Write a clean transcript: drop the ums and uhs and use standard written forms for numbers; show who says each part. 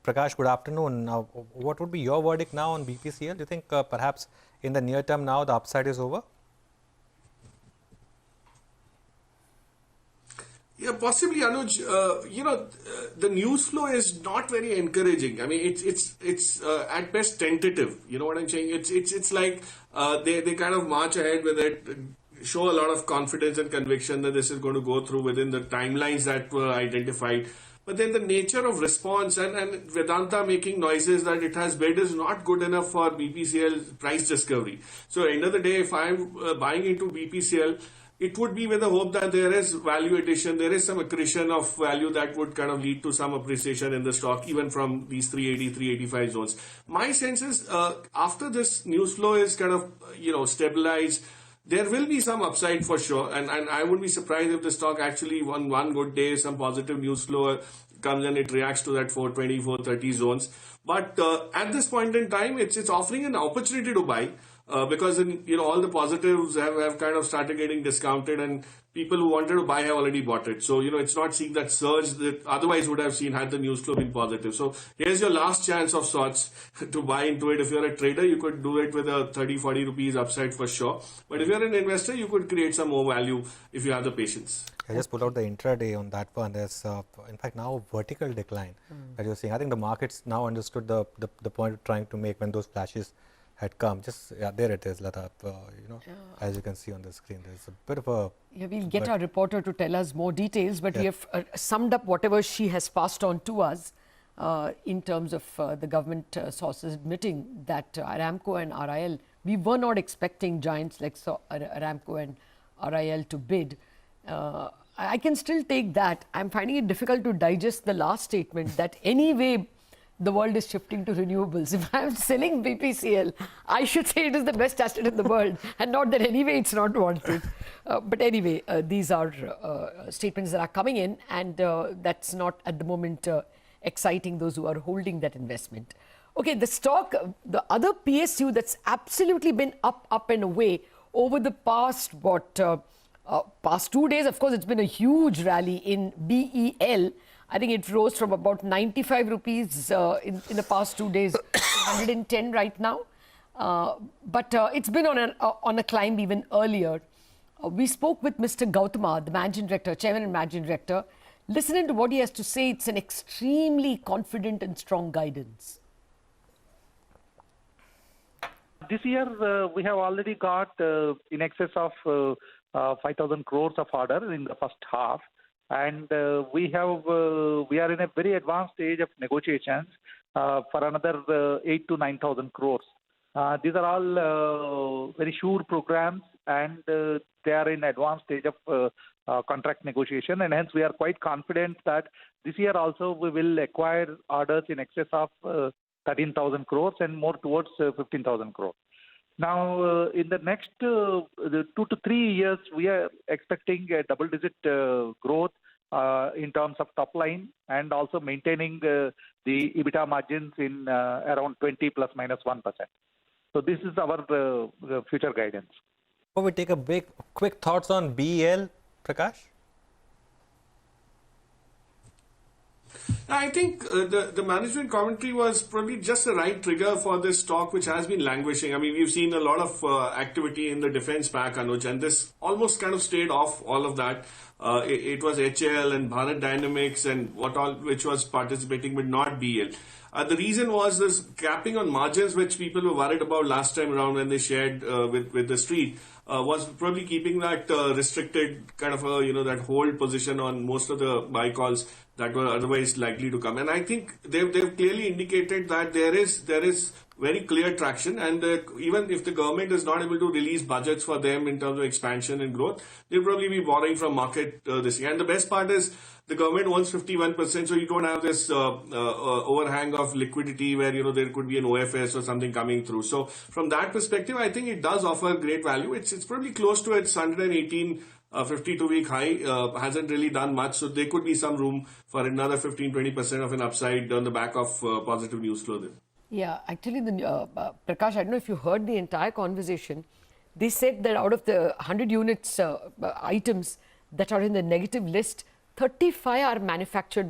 Speaker 1: Prakash, good afternoon. Now, what would be your verdict now on BPCL? Do you think perhaps in the near term now the upside is over?
Speaker 2: Yeah, possibly, Anuj. The news flow is not very encouraging. I mean, it's at best tentative. You know what I'm saying? It's like they kind of march ahead with it, show a lot of confidence and conviction that this is going to go through within the timelines that were identified. But then the nature of response and Vedanta making noises that it has bid is not good enough for BPCL price discovery. So end of the day, if I'm buying into BPCL, it would be with the hope that there is value addition, there is some accretion of value that would kind of lead to some appreciation in the stock, even from these 380, 385 zones. My sense is after this news flow is kind of, stabilized, there will be some upside for sure. And I would be surprised if the stock actually one good day, some positive news flow comes and it reacts to that 420, 430 zones. But at this point in time, it's offering an opportunity to buy. Because all the positives have kind of started getting discounted, and people who wanted to buy have already bought it. So it's not seeing that surge that otherwise would have seen had the news flow been positive. So here's your last chance of sorts to buy into it. If you're a trader, you could do it with a 30-40 rupees upside for sure. But if you're an investor, you could create some more value if you have the patience.
Speaker 1: I just pull out the intraday on that one. There's in fact now a vertical decline that you're seeing. I think the markets now understood the point of trying to make when those flashes had come. Just there it is, Lata. As you can see on the screen, there's a bit of a.
Speaker 3: Yeah, we'll get our reporter to tell us more details, but we have summed up whatever she has passed on to us in terms of the government sources admitting that Aramco and RIL, we were not expecting giants like Aramco and RIL to bid. I can still take that. I'm finding it difficult to digest the last statement that anyway the world is shifting to renewables. If I'm selling BPCL, I should say it is the best asset in the world, and not that anyway it's not wanted. But anyway, these are statements that are coming in, and that's not at the moment exciting those who are holding that investment. Okay, the stock, the other PSU that's absolutely been up and away over the past, past 2 days, of course, it's been a huge rally in BEL. I think it rose from about 95 rupees in the past 2 days to 110 right now. But it's been on a climb even earlier. We spoke with Mr. Gautama, the Managing Director, Chairman and Managing Director. Listening to what he has to say, it's an extremely confident and strong guidance.
Speaker 4: This year, we have already got in excess of 5,000 crores of order in the first half. And we are in a very advanced stage of negotiations for another 8 to 9,000 crores. These are all very sure programs, and they are in advanced stage of contract negotiation. And hence, we are quite confident that this year also we will acquire orders in excess of 13,000 crores and more towards 15,000 crores. Now, in the next 2 to 3 years, we are expecting a double-digit growth in terms of top line, and also maintaining the EBITDA margins in around 20 plus minus 1%. So this is our future guidance.
Speaker 1: Before we take a quick thoughts on BEL, Prakash?
Speaker 2: I think the management commentary was probably just the right trigger for this stock, which has been languishing. I mean, we've seen a lot of activity in the defense pack, Anuj, and this almost kind of stayed off all of that. It was HL and Bharat Dynamics and what all, which was participating, but not BEL. The reason was this capping on margins, which people were worried about last time around when they shared with the street, was probably keeping that restricted kind of that hold position on most of the buy calls that were otherwise likely to come. And I think they've clearly indicated that there is very clear traction, and even if the government is not able to release budgets for them in terms of expansion and growth, they'll probably be borrowing from market this year. And the best part is the government owns 51%, so you don't have this overhang of liquidity where there could be an OFS or something coming through. So from that perspective, I think it does offer great value. It's probably close to its 118 52-week high, hasn't really done much, so there could be some room for another 15-20% of an upside on the back of positive news flow there.
Speaker 3: Yeah, actually, Prakash, I don't know if you heard the entire conversation. They said that out of the 100 units items that are in the negative list, 35 are manufactured by